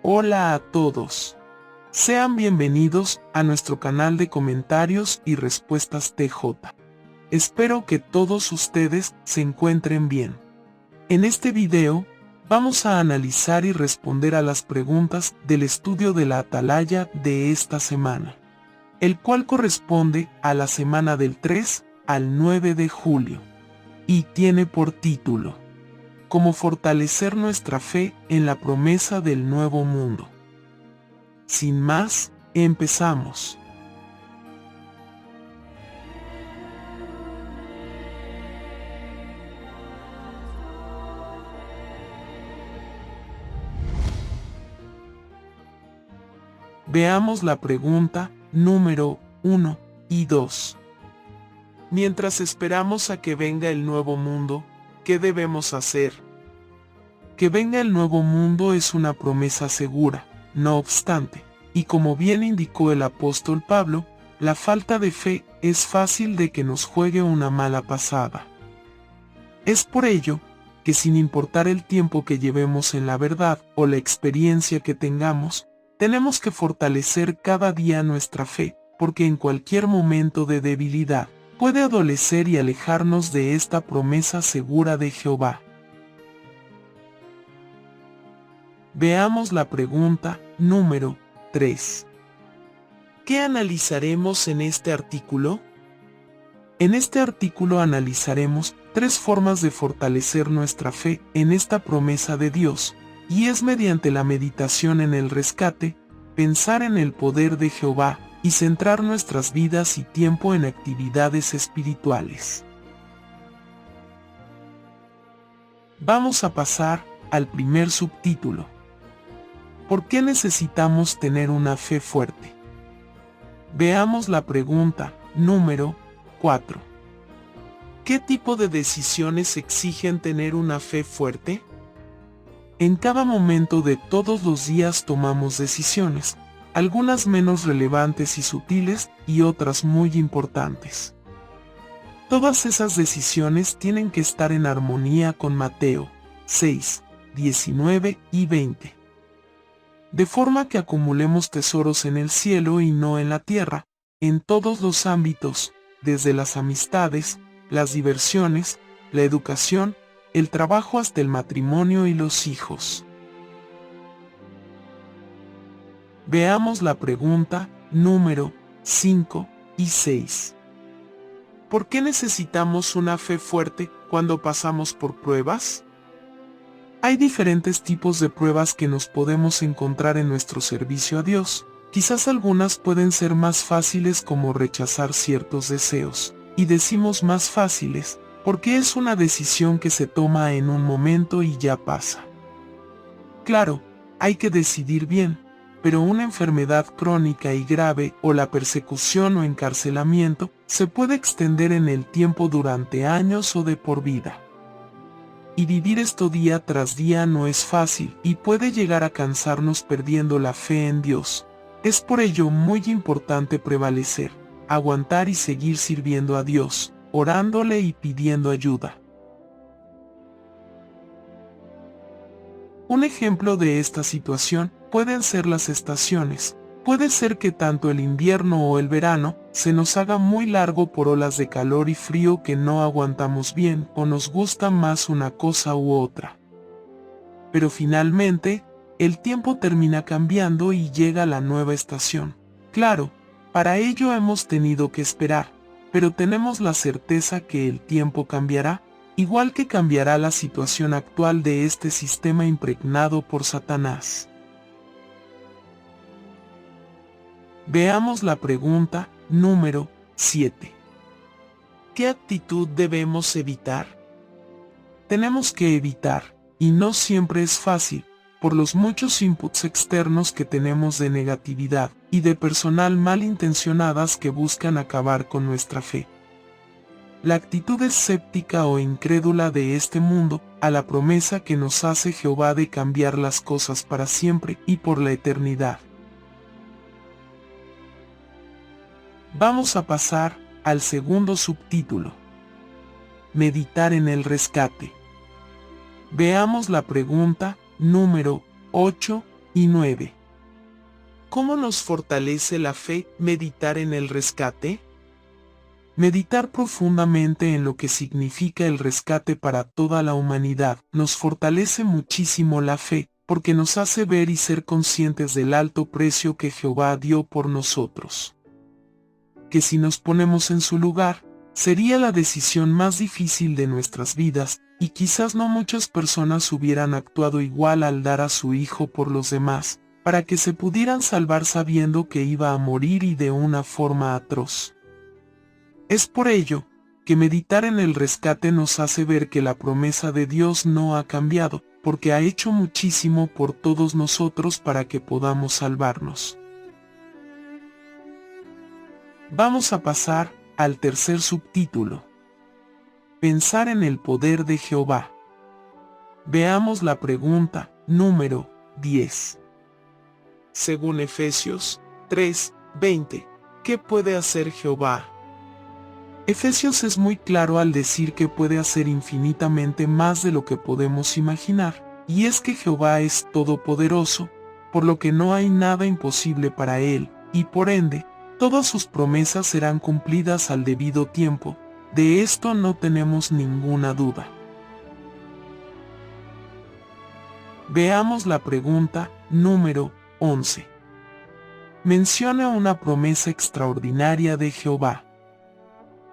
Hola a todos. Sean bienvenidos a nuestro canal de comentarios y respuestas TJ. Espero que todos ustedes se encuentren bien. En este video, vamos a analizar y responder a las preguntas del estudio de la Atalaya de esta semana, el cual corresponde a la semana del 3 al 9 de julio, y tiene por título: Cómo fortalecer nuestra fe en la promesa del nuevo mundo. Sin más, empezamos. Veamos la pregunta número 1 y 2. Mientras esperamos a que venga el nuevo mundo, ¿qué debemos hacer? Que venga el nuevo mundo es una promesa segura. No obstante, y como bien indicó el apóstol Pablo, la falta de fe es fácil de que nos juegue una mala pasada. Es por ello que, sin importar el tiempo que llevemos en la verdad o la experiencia que tengamos, tenemos que fortalecer cada día nuestra fe, porque en cualquier momento de debilidad puede adolecer y alejarnos de esta promesa segura de Jehová. Veamos la pregunta número 3. ¿Qué analizaremos en este artículo? En este artículo analizaremos 3 formas de fortalecer nuestra fe en esta promesa de Dios, y es mediante la meditación en el rescate, pensar en el poder de Jehová, y centrar nuestras vidas y tiempo en actividades espirituales. Vamos a pasar al primer subtítulo. ¿Por qué necesitamos tener una fe fuerte? Veamos la pregunta número 4. ¿Qué tipo de decisiones exigen tener una fe fuerte? En cada momento de todos los días tomamos decisiones, algunas menos relevantes y sutiles y otras muy importantes. Todas esas decisiones tienen que estar en armonía con Mateo 6, 19 y 20. De forma que acumulemos tesoros en el cielo y no en la tierra, en todos los ámbitos, desde las amistades, las diversiones, la educación, el trabajo hasta el matrimonio y los hijos. Veamos la pregunta número 5 y 6. ¿Por qué necesitamos una fe fuerte cuando pasamos por pruebas? Hay diferentes tipos de pruebas que nos podemos encontrar en nuestro servicio a Dios. Quizás algunas pueden ser más fáciles, como rechazar ciertos deseos, y decimos más fáciles, porque es una decisión que se toma en un momento y ya pasa. Claro, hay que decidir bien, pero una enfermedad crónica y grave, o la persecución o encarcelamiento, se puede extender en el tiempo durante años o de por vida. Y vivir esto día tras día no es fácil, y puede llegar a cansarnos perdiendo la fe en Dios. Es por ello muy importante prevalecer, aguantar y seguir sirviendo a Dios, orándole y pidiendo ayuda. Un ejemplo de esta situación pueden ser las estaciones. Puede ser que tanto el invierno o el verano se nos haga muy largo por olas de calor y frío que no aguantamos bien, o nos gusta más una cosa u otra. Pero finalmente, el tiempo termina cambiando y llega la nueva estación. Claro, para ello hemos tenido que esperar, pero tenemos la certeza que el tiempo cambiará, igual que cambiará la situación actual de este sistema impregnado por Satanás. Veamos la pregunta número 7. ¿Qué actitud debemos evitar? Tenemos que evitar, y no siempre es fácil, por los muchos inputs externos que tenemos de negatividad y de personal malintencionadas que buscan acabar con nuestra fe. La actitud escéptica o incrédula de este mundo a la promesa que nos hace Jehová de cambiar las cosas para siempre y por la eternidad. Vamos a pasar al segundo subtítulo. Meditar en el rescate. Veamos la pregunta número 8 y 9. ¿Cómo nos fortalece la fe meditar en el rescate? Meditar profundamente en lo que significa el rescate para toda la humanidad nos fortalece muchísimo la fe, porque nos hace ver y ser conscientes del alto precio que Jehová dio por nosotros. Que si nos ponemos en su lugar, sería la decisión más difícil de nuestras vidas, y quizás no muchas personas hubieran actuado igual al dar a su hijo por los demás, para que se pudieran salvar sabiendo que iba a morir y de una forma atroz. Es por ello que meditar en el rescate nos hace ver que la promesa de Dios no ha cambiado, porque ha hecho muchísimo por todos nosotros para que podamos salvarnos. Vamos a pasar al tercer subtítulo. Pensar en el poder de Jehová. Veamos la pregunta número 10. Según Efesios 3:20, ¿qué puede hacer Jehová? Efesios es muy claro al decir que puede hacer infinitamente más de lo que podemos imaginar, y es que Jehová es todopoderoso, por lo que no hay nada imposible para él, y por ende, todas sus promesas serán cumplidas al debido tiempo. De esto no tenemos ninguna duda. Veamos la pregunta número 11. Menciona una promesa extraordinaria de Jehová.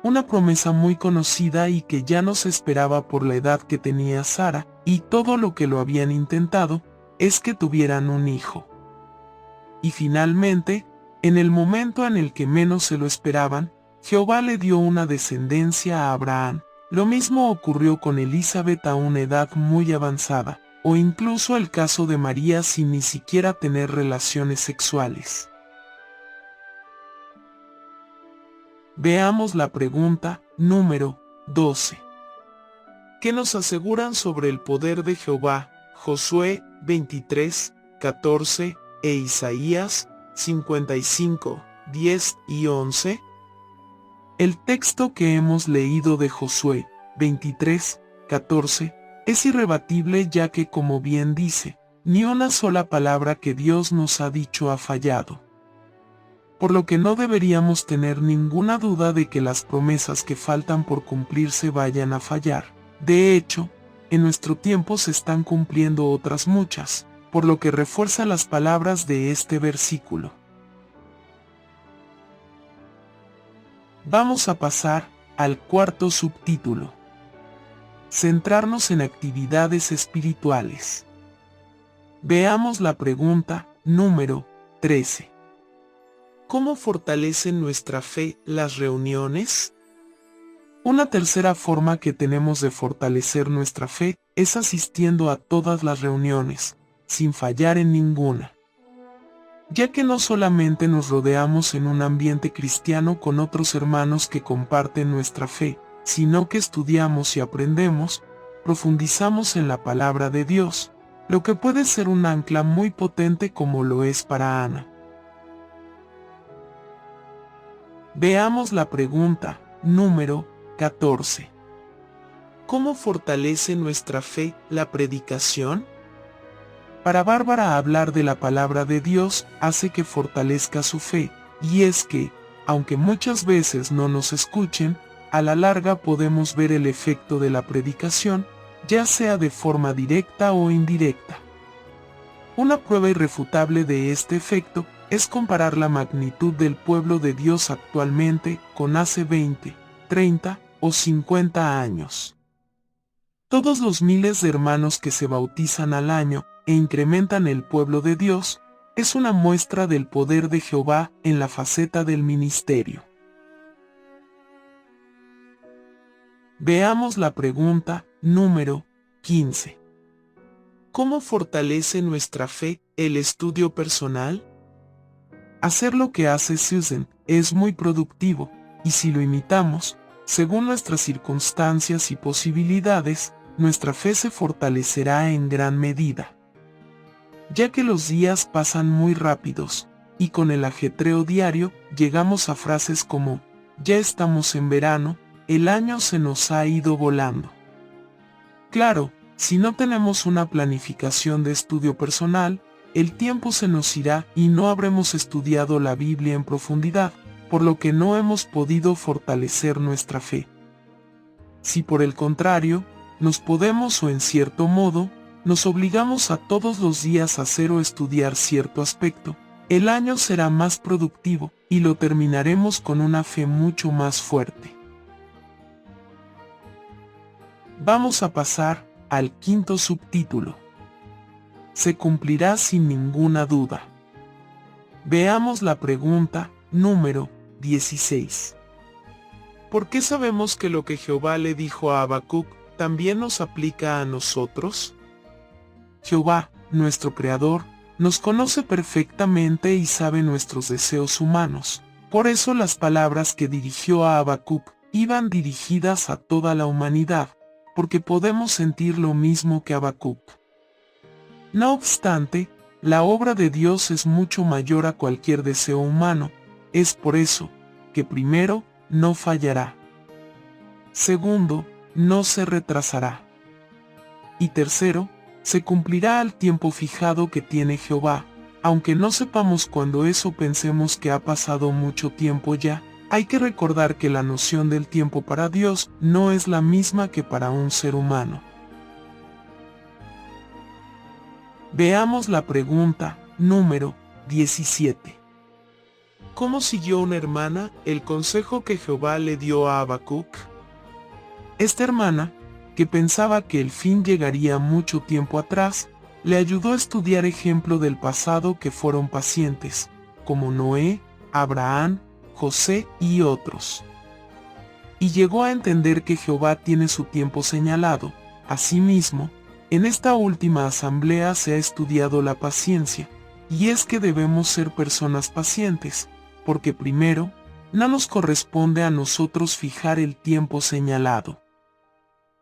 Una promesa muy conocida y que ya no se esperaba por la edad que tenía Sara, y todo lo que lo habían intentado, es que tuvieran un hijo. Y finalmente, en el momento en el que menos se lo esperaban, Jehová le dio una descendencia a Abraham. Lo mismo ocurrió con Elizabeth a una edad muy avanzada, o incluso el caso de María sin ni siquiera tener relaciones sexuales. Veamos la pregunta número 12. ¿Qué nos aseguran sobre el poder de Jehová? Josué 23:14 e Isaías 55:10 y 11. El texto que hemos leído de Josué 23:14 es irrebatible, ya que, como bien dice, ni una sola palabra que Dios nos ha dicho ha fallado. Por lo que no deberíamos tener ninguna duda de que las promesas que faltan por cumplirse vayan a fallar. De hecho, en nuestro tiempo se están cumpliendo otras muchas, por lo que refuerza las palabras de este versículo. Vamos a pasar al cuarto subtítulo. Centrarnos en actividades espirituales. Veamos la pregunta número 13. ¿Cómo fortalecen nuestra fe las reuniones? Una tercera forma que tenemos de fortalecer nuestra fe es asistiendo a todas las reuniones, sin fallar en ninguna. Ya que no solamente nos rodeamos en un ambiente cristiano con otros hermanos que comparten nuestra fe, sino que estudiamos y aprendemos, profundizamos en la palabra de Dios, lo que puede ser un ancla muy potente como lo es para Ana. Veamos la pregunta número 14. ¿Cómo fortalece nuestra fe la predicación? Para Bárbara, hablar de la palabra de Dios hace que fortalezca su fe, y es que, aunque muchas veces no nos escuchen, a la larga podemos ver el efecto de la predicación, ya sea de forma directa o indirecta. Una prueba irrefutable de este efecto es comparar la magnitud del pueblo de Dios actualmente con hace 20, 30 o 50 años. Todos los miles de hermanos que se bautizan al año e incrementan el pueblo de Dios, es una muestra del poder de Jehová en la faceta del ministerio. Veamos la pregunta número 15. ¿Cómo fortalece nuestra fe el estudio personal? Hacer lo que hace Susan es muy productivo, y si lo imitamos, según nuestras circunstancias y posibilidades, nuestra fe se fortalecerá en gran medida. Ya que los días pasan muy rápidos, y con el ajetreo diario, llegamos a frases como, ya estamos en verano, el año se nos ha ido volando. Claro, si no tenemos una planificación de estudio personal, el tiempo se nos irá y no habremos estudiado la Biblia en profundidad, por lo que no hemos podido fortalecer nuestra fe. Si por el contrario, nos podemos o en cierto modo, nos obligamos a todos los días a hacer o estudiar cierto aspecto, el año será más productivo y lo terminaremos con una fe mucho más fuerte. Vamos a pasar al quinto subtítulo. Se cumplirá sin ninguna duda. Veamos la pregunta número 16. ¿Por qué sabemos que lo que Jehová le dijo a Habacuc también nos aplica a nosotros? Jehová, nuestro Creador, nos conoce perfectamente y sabe nuestros deseos humanos. Por eso las palabras que dirigió a Habacuc iban dirigidas a toda la humanidad, porque podemos sentir lo mismo que Habacuc. No obstante, la obra de Dios es mucho mayor a cualquier deseo humano. Es por eso que primero, no fallará. Segundo, no se retrasará. Y tercero, se cumplirá al tiempo fijado que tiene Jehová. Aunque no sepamos cuándo eso, pensemos que ha pasado mucho tiempo ya, hay que recordar que la noción del tiempo para Dios no es la misma que para un ser humano. Veamos la pregunta número 17. ¿Cómo siguió una hermana el consejo que Jehová le dio a Habacuc? Esta hermana, que pensaba que el fin llegaría mucho tiempo atrás, le ayudó a estudiar ejemplo del pasado que fueron pacientes, como Noé, Abraham, José y otros. Y llegó a entender que Jehová tiene su tiempo señalado. Asimismo, en esta última asamblea se ha estudiado la paciencia, y es que debemos ser personas pacientes, porque primero, no nos corresponde a nosotros fijar el tiempo señalado.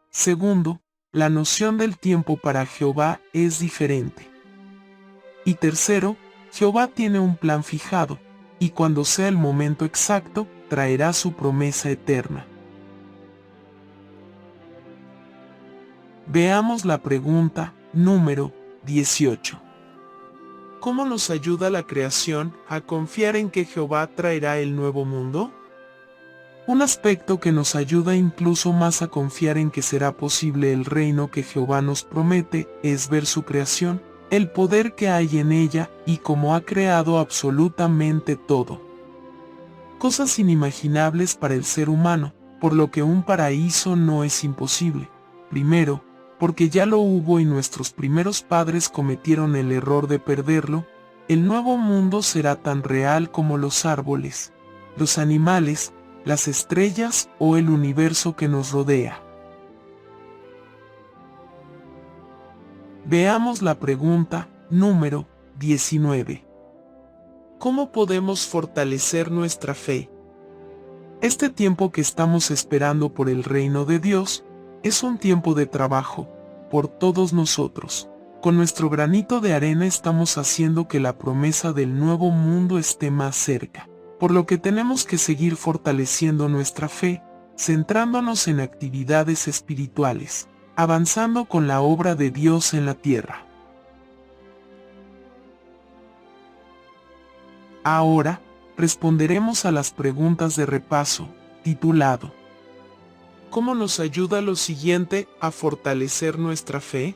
Segundo, la noción del tiempo para Jehová es diferente. Y tercero, Jehová tiene un plan fijado, y cuando sea el momento exacto, traerá su promesa eterna. Veamos la pregunta número 18. ¿Cómo nos ayuda la creación a confiar en que Jehová traerá el nuevo mundo? Un aspecto que nos ayuda incluso más a confiar en que será posible el reino que Jehová nos promete es ver su creación, el poder que hay en ella y cómo ha creado absolutamente todo. Cosas inimaginables para el ser humano, por lo que un paraíso no es imposible. Primero, porque ya lo hubo y nuestros primeros padres cometieron el error de perderlo. El nuevo mundo será tan real como los árboles, los animales, las estrellas o el universo que nos rodea. Veamos la pregunta número 19. ¿Cómo podemos fortalecer nuestra fe? Este tiempo que estamos esperando por el reino de Dios es un tiempo de trabajo por todos nosotros. Con nuestro granito de arena estamos haciendo que la promesa del nuevo mundo esté más cerca. Por lo que tenemos que seguir fortaleciendo nuestra fe, centrándonos en actividades espirituales, avanzando con la obra de Dios en la tierra. Ahora, responderemos a las preguntas de repaso, titulado ¿Cómo nos ayuda lo siguiente a fortalecer nuestra fe?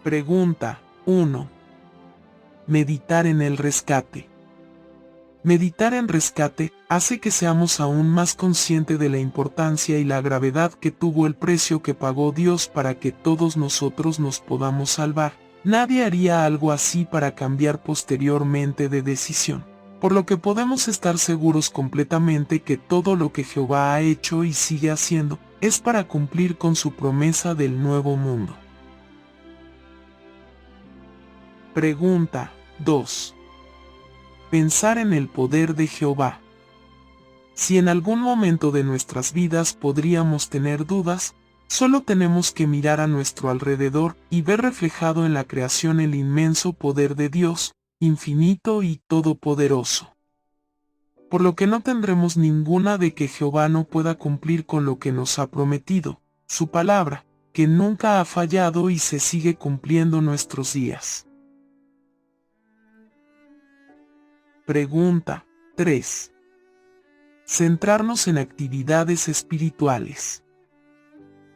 Pregunta 1. Meditar en el rescate. Meditar en rescate hace que seamos aún más conscientes de la importancia y la gravedad que tuvo el precio que pagó Dios para que todos nosotros nos podamos salvar. Nadie haría algo así para cambiar posteriormente de decisión, por lo que podemos estar seguros completamente que todo lo que Jehová ha hecho y sigue haciendo es para cumplir con su promesa del nuevo mundo. Pregunta 2. Pensar en el poder de Jehová. Si en algún momento de nuestras vidas podríamos tener dudas, solo tenemos que mirar a nuestro alrededor y ver reflejado en la creación el inmenso poder de Dios, infinito y todopoderoso. Por lo que no tendremos ninguna de que Jehová no pueda cumplir con lo que nos ha prometido, su palabra, que nunca ha fallado y se sigue cumpliendo nuestros días. Pregunta 3. Centrarnos en actividades espirituales.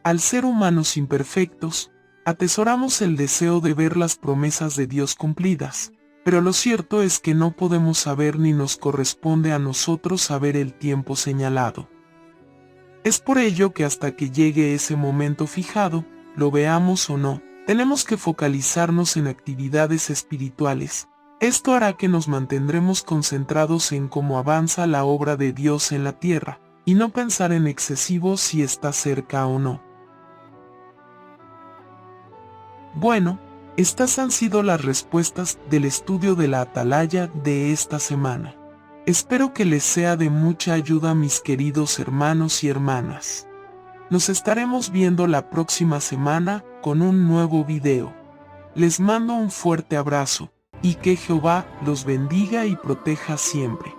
Al ser humanos imperfectos, atesoramos el deseo de ver las promesas de Dios cumplidas, pero lo cierto es que no podemos saber ni nos corresponde a nosotros saber el tiempo señalado. Es por ello que hasta que llegue ese momento fijado, lo veamos o no, tenemos que focalizarnos en actividades espirituales. Esto hará que nos mantendremos concentrados en cómo avanza la obra de Dios en la tierra, y no pensar en excesivo si está cerca o no. Bueno, estas han sido las respuestas del estudio de la Atalaya de esta semana. Espero que les sea de mucha ayuda, mis queridos hermanos y hermanas. Nos estaremos viendo la próxima semana con un nuevo video. Les mando un fuerte abrazo, y que Jehová los bendiga y proteja siempre.